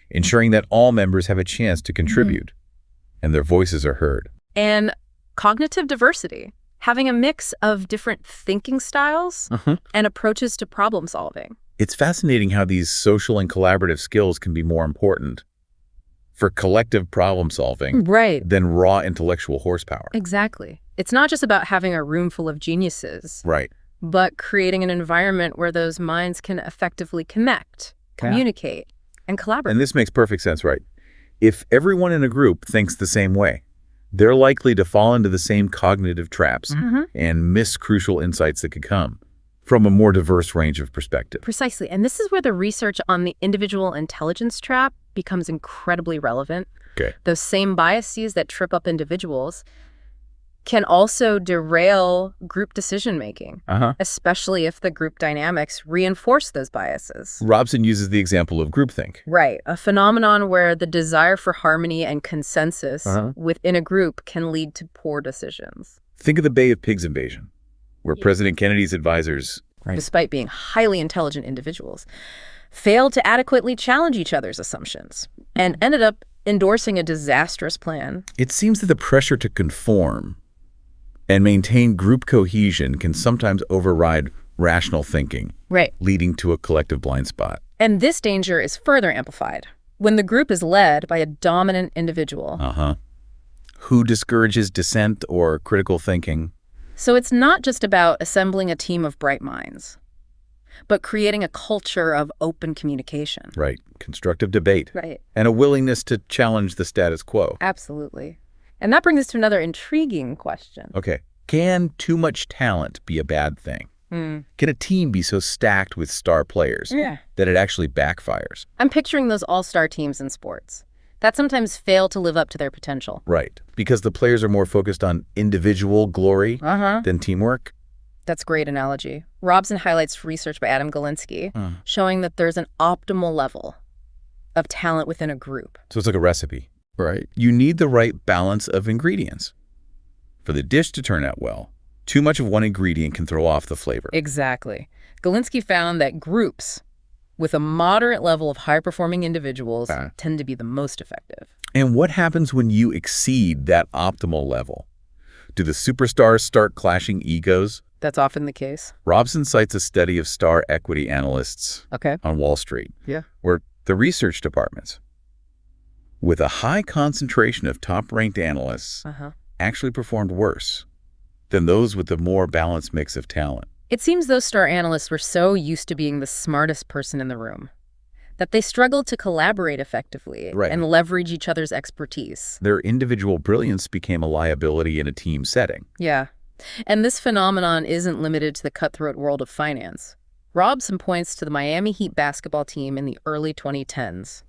[SPEAKER 1] ensuring that all members have a chance to contribute and their voices are heard.
[SPEAKER 2] And cognitive diversity, having a mix of different thinking styles and approaches to problem solving.
[SPEAKER 1] It's fascinating how these social and collaborative skills can be more important for collective problem solving than raw intellectual horsepower.
[SPEAKER 2] Exactly. It's not just about having a room full of geniuses, but creating an environment where those minds can effectively connect, communicate, and collaborate.
[SPEAKER 1] And this makes perfect sense, right? If everyone in a group thinks the same way, they're likely to fall into the same cognitive traps and miss crucial insights that could come from a more diverse range of perspective.
[SPEAKER 2] Precisely. And this is where the research on the individual intelligence trap becomes incredibly relevant. Those same biases that trip up individuals can also derail group decision-making, especially if the group dynamics reinforce those biases.
[SPEAKER 1] Robson uses the example of groupthink.
[SPEAKER 2] Right, a phenomenon where the desire for harmony and consensus within a group can lead to poor decisions.
[SPEAKER 1] Think of the Bay of Pigs invasion, where President Kennedy's advisors,
[SPEAKER 2] despite being highly intelligent individuals, failed to adequately challenge each other's assumptions and ended up endorsing a disastrous plan.
[SPEAKER 1] It seems that the pressure to conform and maintain group cohesion can sometimes override rational thinking, leading to a collective blind spot.
[SPEAKER 2] And this danger is further amplified when the group is led by a dominant individual.
[SPEAKER 1] Who discourages dissent or critical thinking.
[SPEAKER 2] So it's not just about assembling a team of bright minds, but creating a culture of open communication.
[SPEAKER 1] Constructive debate. And a willingness to challenge the status quo.
[SPEAKER 2] Absolutely. And that brings us to another intriguing question.
[SPEAKER 1] Can too much talent be a bad thing? Can a team be so stacked with star players that it actually backfires?
[SPEAKER 2] I'm picturing those all-star teams in sports. that sometimes fail to live up to their potential.
[SPEAKER 1] Right, because the players are more focused on individual glory than teamwork.
[SPEAKER 2] That's a great analogy. Robson highlights research by Adam Galinsky showing that there's an optimal level of talent within a group.
[SPEAKER 1] So it's like a recipe, right? You need the right balance of ingredients. For the dish to turn out well, too much of one ingredient can throw off the flavor.
[SPEAKER 2] Exactly. Galinsky found that groups with a moderate level of high-performing individuals tend to be the most effective.
[SPEAKER 1] And what happens when you exceed that optimal level? Do the superstars start clashing egos?
[SPEAKER 2] That's often the case.
[SPEAKER 1] Robson cites a study of star equity analysts on Wall Street, where the research departments, with a high concentration of top-ranked analysts, actually performed worse than those with the more balanced mix of talent.
[SPEAKER 2] It seems those star analysts were so used to being the smartest person in the room that they struggled to collaborate effectively and leverage each other's expertise.
[SPEAKER 1] Their individual brilliance became a liability in a team setting.
[SPEAKER 2] Yeah. And this phenomenon isn't limited to the cutthroat world of finance. Robson points to the Miami Heat basketball team in the early 2010s,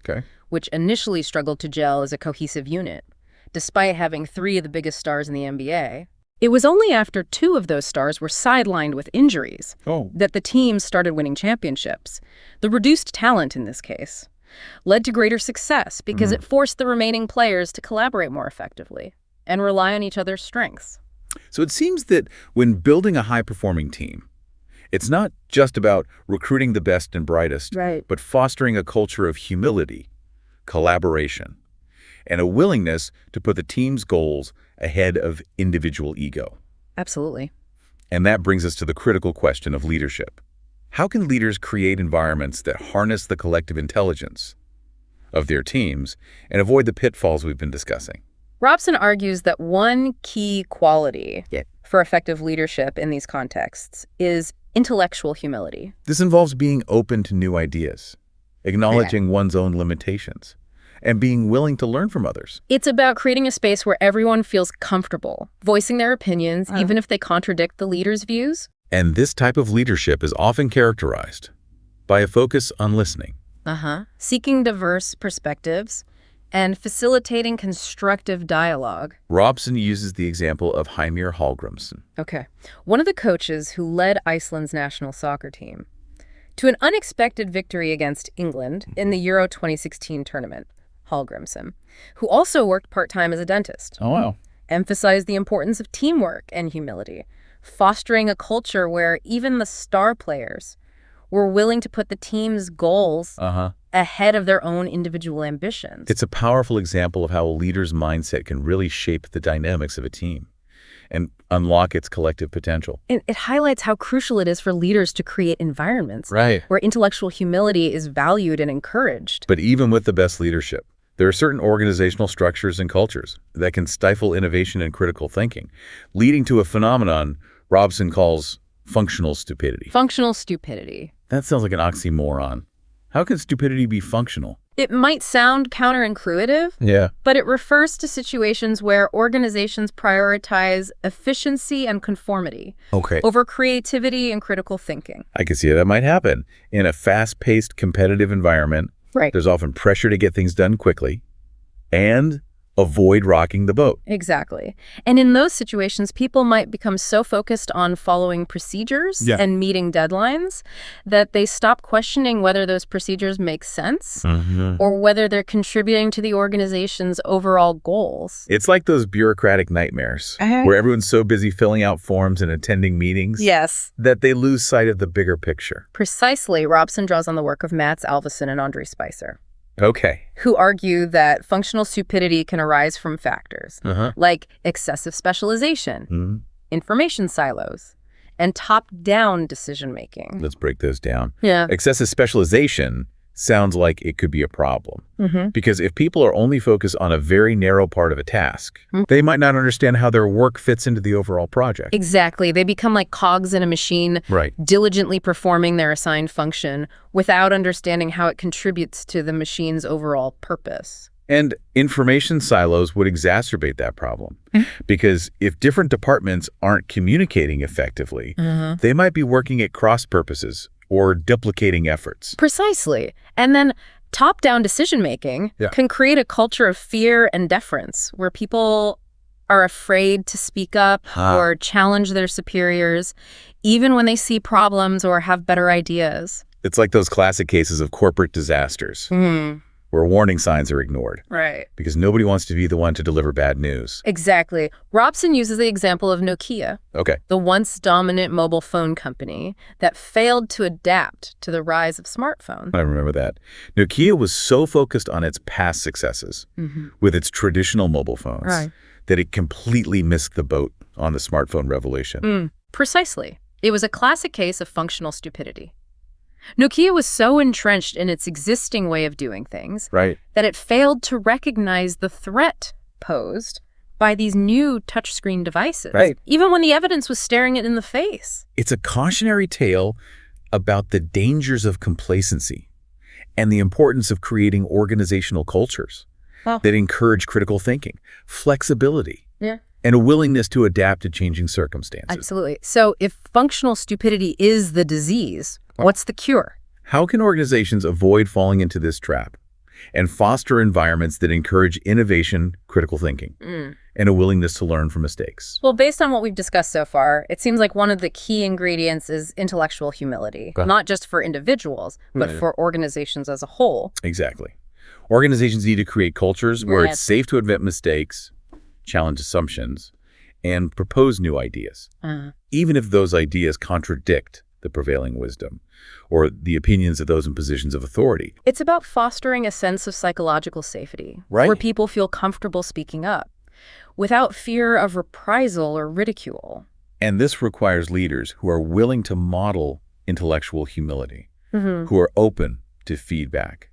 [SPEAKER 2] which initially struggled to gel as a cohesive unit. Despite having 3 of the biggest stars in the NBA, it was only after 2 of those stars were sidelined with injuries that the team started winning championships. The reduced talent in this case led to greater success because it forced the remaining players to collaborate more effectively and rely on each other's strengths.
[SPEAKER 1] So it seems that when building a high-performing team, it's not just about recruiting the best and brightest, but fostering a culture of humility, collaboration, and a willingness to put the team's goals ahead of individual ego.
[SPEAKER 2] Absolutely.
[SPEAKER 1] And that brings us to the critical question of leadership. How can leaders create environments that harness the collective intelligence of their teams and avoid the pitfalls we've been discussing?
[SPEAKER 2] Robson argues that one key quality for effective leadership in these contexts is intellectual humility.
[SPEAKER 1] This involves being open to new ideas, acknowledging one's own limitations, and being willing to learn from others.
[SPEAKER 2] It's about creating a space where everyone feels comfortable voicing their opinions, even if they contradict the leader's views.
[SPEAKER 1] And this type of leadership is often characterized by a focus on listening.
[SPEAKER 2] Seeking diverse perspectives and facilitating constructive dialogue.
[SPEAKER 1] Robson uses the example of Heimir Hallgrímsson.
[SPEAKER 2] One of the coaches who led Iceland's national soccer team to an unexpected victory against England in the Euro 2016 tournament. Hallgrímsson, who also worked part-time as a dentist, emphasized the importance of teamwork and humility, fostering a culture where even the star players were willing to put the team's goals ahead of their own individual ambitions.
[SPEAKER 1] It's a powerful example of how a leader's mindset can really shape the dynamics of a team and unlock its collective potential.
[SPEAKER 2] And it highlights how crucial it is for leaders to create environments where intellectual humility is valued and encouraged.
[SPEAKER 1] But even with the best leadership, there are certain organizational structures and cultures that can stifle innovation and critical thinking, leading to a phenomenon Robson calls functional stupidity.
[SPEAKER 2] Functional stupidity.
[SPEAKER 1] That sounds like an oxymoron. How can stupidity be functional?
[SPEAKER 2] It might sound counterintuitive, but it refers to situations where organizations prioritize efficiency and conformity over creativity and critical thinking.
[SPEAKER 1] I can see how that might happen. In a fast-paced, competitive environment, there's often pressure to get things done quickly and avoid rocking the boat.
[SPEAKER 2] Exactly. And in those situations, people might become so focused on following procedures and meeting deadlines that they stop questioning whether those procedures make sense or whether they're contributing to the organization's overall goals.
[SPEAKER 1] It's like those bureaucratic nightmares where everyone's so busy filling out forms and attending meetings that they lose sight of the bigger picture.
[SPEAKER 2] Precisely. Robson draws on the work of Mats Alvesson and Andre Spicer.
[SPEAKER 1] Who
[SPEAKER 2] argue that functional stupidity can arise from factors like excessive specialization, information silos, and top-down decision-making.
[SPEAKER 1] Let's break those down. Excessive specialization sounds like it could be a problem. Because if people are only focused on a very narrow part of a task, they might not understand how their work fits into the overall project.
[SPEAKER 2] Exactly. They become like cogs in a machine, diligently performing their assigned function without understanding how it contributes to the machine's overall purpose.
[SPEAKER 1] And information silos would exacerbate that problem. Because if different departments aren't communicating effectively, they might be working at cross purposes or duplicating efforts.
[SPEAKER 2] Precisely. And then Top-down decision-making can create a culture of fear and deference where people are afraid to speak up or challenge their superiors, even when they see problems or have better ideas.
[SPEAKER 1] It's like those classic cases of corporate disasters where warning signs are ignored.
[SPEAKER 2] Right.
[SPEAKER 1] Because nobody wants to be the one to deliver bad news.
[SPEAKER 2] Exactly. Robson uses the example of Nokia, the once dominant mobile phone company that failed to adapt to the rise of smartphones.
[SPEAKER 1] I remember that. Nokia was so focused on its past successes with its traditional mobile phones that it completely missed the boat on the smartphone revolution.
[SPEAKER 2] Precisely. It was a classic case of functional stupidity. Nokia was so entrenched in its existing way of doing things that it failed to recognize the threat posed by these new touchscreen devices, even when the evidence was staring it in the face.
[SPEAKER 1] It's a cautionary tale about the dangers of complacency and the importance of creating organizational cultures that encourage critical thinking, flexibility, and a willingness to adapt to changing circumstances.
[SPEAKER 2] Absolutely. So if functional stupidity is the disease, what's the cure?
[SPEAKER 1] How can organizations avoid falling into this trap and foster environments that encourage innovation, critical thinking, and a willingness to learn from mistakes?
[SPEAKER 2] Well, based on what we've discussed so far, it seems like one of the key ingredients is intellectual humility, not just for individuals, but for organizations as a whole.
[SPEAKER 1] Exactly. Organizations need to create cultures where it's safe to admit mistakes, challenge assumptions, and propose new ideas, even if those ideas contradict the prevailing wisdom or the opinions of those in positions of authority.
[SPEAKER 2] It's about fostering a sense of psychological safety, where people feel comfortable speaking up without fear of reprisal or ridicule.
[SPEAKER 1] And this requires leaders who are willing to model intellectual humility, who are open to feedback,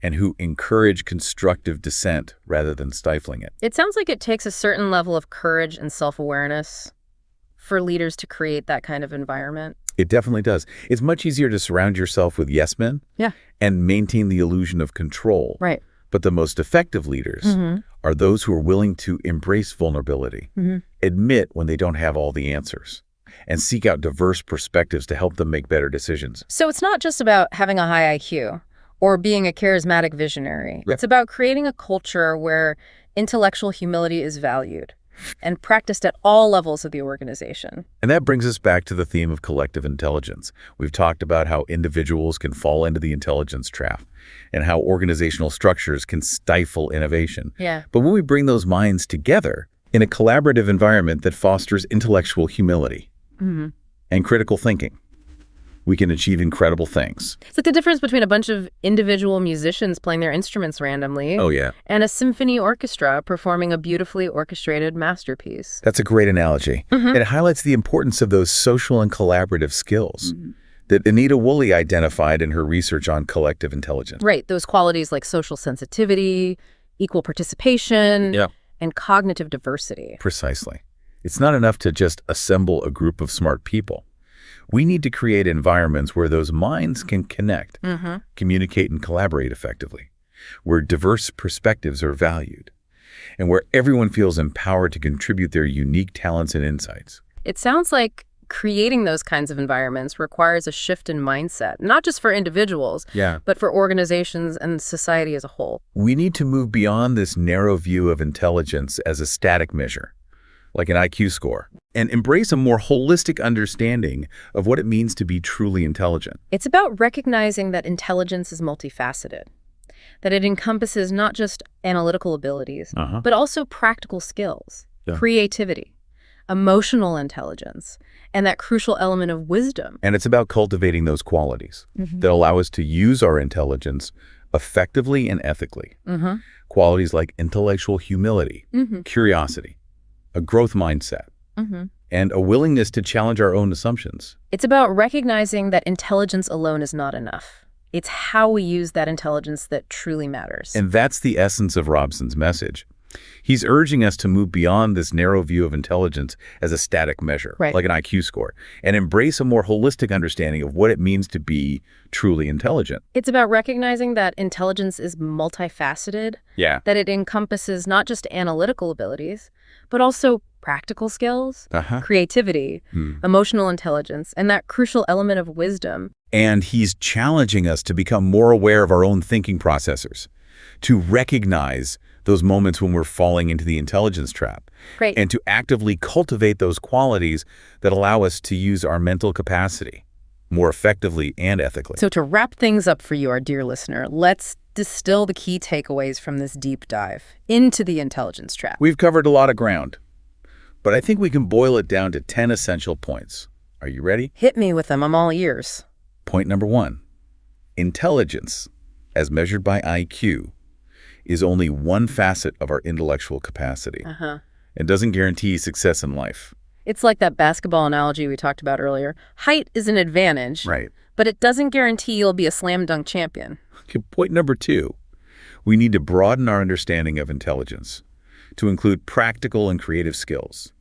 [SPEAKER 1] and who encourage constructive dissent rather than stifling it.
[SPEAKER 2] It sounds like it takes a certain level of courage and self-awareness for leaders to create that kind of environment.
[SPEAKER 1] It definitely does. It's much easier to surround yourself with yes men and maintain the illusion of control. But the most effective leaders are those who are willing to embrace vulnerability, admit when they don't have all the answers, and seek out diverse perspectives to help them make better decisions.
[SPEAKER 2] So it's not just about having a high IQ or being a charismatic visionary. It's about creating a culture where intellectual humility is valued and practiced at all levels of the organization.
[SPEAKER 1] And that brings us back to the theme of collective intelligence. We've talked about how individuals can fall into the intelligence trap and how organizational structures can stifle innovation. But when we bring those minds together in a collaborative environment that fosters intellectual humility and critical thinking, we can achieve incredible things.
[SPEAKER 2] It's like the difference between a bunch of individual musicians playing their instruments randomly and a symphony orchestra performing a beautifully orchestrated masterpiece.
[SPEAKER 1] That's a great analogy. It highlights the importance of those social and collaborative skills that Anita Woolley identified in her research on collective intelligence.
[SPEAKER 2] Those qualities like social sensitivity, equal participation, and cognitive diversity.
[SPEAKER 1] Precisely. It's not enough to just assemble a group of smart people. We need to create environments where those minds can connect, communicate, and collaborate effectively, where diverse perspectives are valued, and where everyone feels empowered to contribute their unique talents and insights.
[SPEAKER 2] It sounds like creating those kinds of environments requires a shift in mindset, not just for individuals, but for organizations and society as a whole.
[SPEAKER 1] We need to move beyond this narrow view of intelligence as a static measure, like an IQ score, and embrace a more holistic understanding of what it means to be truly intelligent.
[SPEAKER 2] It's about recognizing that intelligence is multifaceted, that it encompasses not just analytical abilities, but also practical skills, creativity, emotional intelligence, and that crucial element of wisdom.
[SPEAKER 1] And it's about cultivating those qualities that allow us to use our intelligence effectively and ethically. Qualities like intellectual humility, curiosity, a growth mindset, and a willingness to challenge our own assumptions.
[SPEAKER 2] It's about recognizing that intelligence alone is not enough. It's how we use that intelligence that truly matters.
[SPEAKER 1] And that's the essence of Robson's message. He's urging us to move beyond this narrow view of intelligence as a static measure, like an IQ score, and embrace a more holistic understanding of what it means to be truly intelligent.
[SPEAKER 2] It's about recognizing that intelligence is multifaceted, that it encompasses not just analytical abilities, but also practical skills, creativity, emotional intelligence, and that crucial element of wisdom.
[SPEAKER 1] And he's challenging us to become more aware of our own thinking processors, to recognize those moments when we're falling into the intelligence trap, and to actively cultivate those qualities that allow us to use our mental capacity more effectively and ethically.
[SPEAKER 2] So to wrap things up for you, our dear listener, let's distill the key takeaways from this deep dive into the intelligence trap.
[SPEAKER 1] We've covered a lot of ground, but I think we can boil it down to 10 essential points. Are you ready?
[SPEAKER 2] Hit me with them. I'm all ears.
[SPEAKER 1] Point number 1. Intelligence, as measured by IQ, is only one facet of our intellectual capacity. It doesn't guarantee success in life.
[SPEAKER 2] It's like that basketball analogy we talked about earlier. Height is an advantage, but it doesn't guarantee you'll be a slam dunk champion.
[SPEAKER 1] Okay, point number 2. We need to broaden our understanding of intelligence to include practical and creative skills,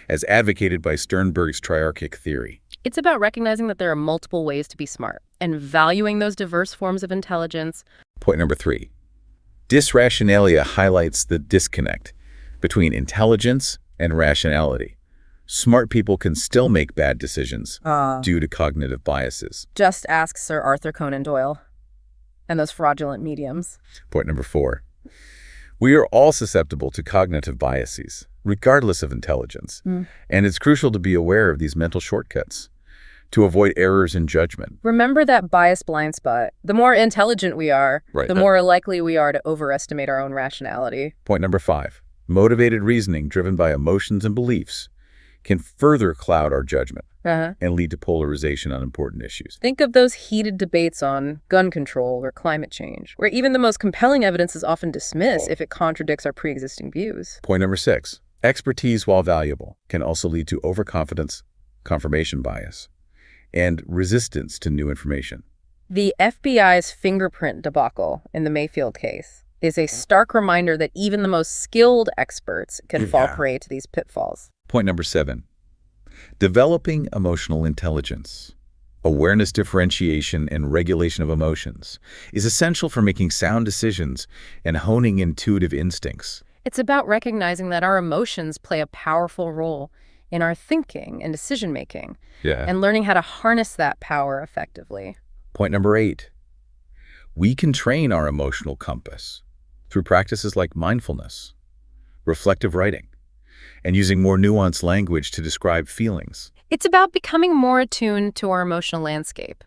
[SPEAKER 1] as advocated by Sternberg's triarchic theory.
[SPEAKER 2] It's about recognizing that there are multiple ways to be smart and valuing those diverse forms of intelligence.
[SPEAKER 1] Point number 3. Disrationalia highlights the disconnect between intelligence and rationality. Smart people can still make bad decisions due to cognitive biases.
[SPEAKER 2] Just ask Sir Arthur Conan Doyle and those fraudulent mediums.
[SPEAKER 1] Point number 4. We are all susceptible to cognitive biases, regardless of intelligence. And it's crucial to be aware of these mental shortcuts to avoid errors in judgment.
[SPEAKER 2] Remember that bias blind spot. The more intelligent we are, the more likely we are to overestimate our own rationality.
[SPEAKER 1] Point number 5. Motivated reasoning driven by emotions and beliefs can further cloud our judgment and lead to polarization on important issues.
[SPEAKER 2] Think of those heated debates on gun control or climate change, where even the most compelling evidence is often dismissed if it contradicts our pre-existing views.
[SPEAKER 1] Point number 6. Expertise, while valuable, can also lead to overconfidence, confirmation bias, and resistance to new information.
[SPEAKER 2] The FBI's fingerprint debacle in the Mayfield case is a stark reminder that even the most skilled experts can fall prey to these pitfalls.
[SPEAKER 1] Point number 7. Developing emotional intelligence, awareness, differentiation, and regulation of emotions is essential for making sound decisions and honing intuitive instincts.
[SPEAKER 2] It's about recognizing that our emotions play a powerful role in our thinking and decision-making, and learning how to harness that power effectively.
[SPEAKER 1] Point number 8. We can train our emotional compass through practices like mindfulness, reflective writing, and using more nuanced language to describe feelings.
[SPEAKER 2] It's about becoming more attuned to our emotional landscape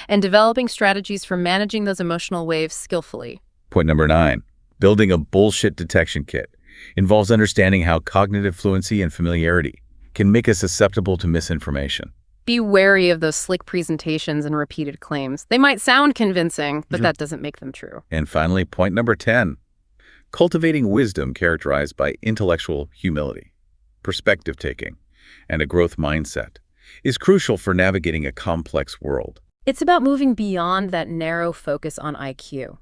[SPEAKER 2] and developing strategies for managing those emotional waves skillfully.
[SPEAKER 1] Point number 9. Building a bullshit detection kit involves understanding how cognitive fluency and familiarity can make us susceptible to misinformation.
[SPEAKER 2] Be wary of those slick presentations and repeated claims. They might sound convincing, but that doesn't make them true.
[SPEAKER 1] And finally, point number 10. Cultivating wisdom characterized by intellectual humility, perspective-taking, and a growth mindset is crucial for navigating a complex world.
[SPEAKER 2] It's about moving beyond that narrow focus on IQ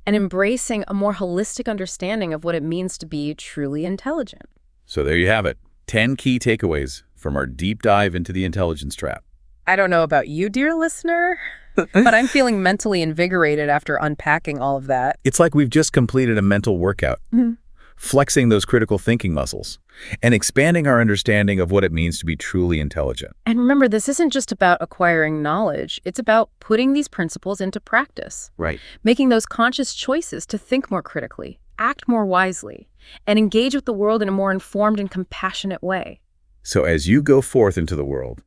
[SPEAKER 2] and embracing a more holistic understanding of what it means to be truly intelligent.
[SPEAKER 1] So there you have it. 10 key takeaways from our deep dive into the intelligence trap.
[SPEAKER 2] I don't know about you, dear listener, but I'm feeling mentally invigorated after unpacking all of that.
[SPEAKER 1] It's like we've just completed a mental workout, flexing those critical thinking muscles and expanding our understanding of what it means to be truly intelligent.
[SPEAKER 2] And remember, this isn't just about acquiring knowledge. It's about putting these principles into practice. Making those conscious choices to think more critically, act more wisely, and engage with the world in a more informed and compassionate way.
[SPEAKER 1] So as you go forth into the world,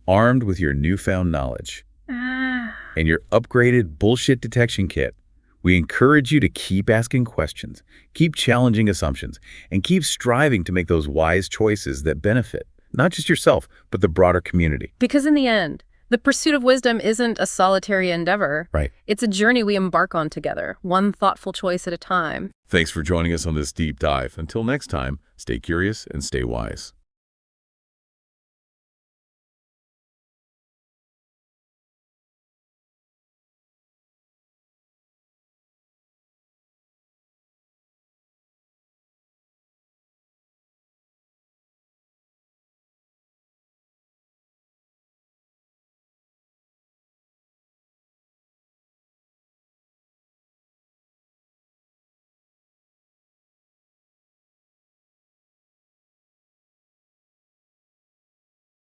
[SPEAKER 1] armed with your newfound knowledge and your upgraded bullshit detection kit, we encourage you to keep asking questions, keep challenging assumptions, and keep striving to make those wise choices that benefit not just yourself, but the broader community.
[SPEAKER 2] Because in the end, the pursuit of wisdom isn't a solitary endeavor. It's a journey we embark on together, one thoughtful choice at a time.
[SPEAKER 1] Thanks for joining us on this deep dive. Until next time, stay curious and stay wise.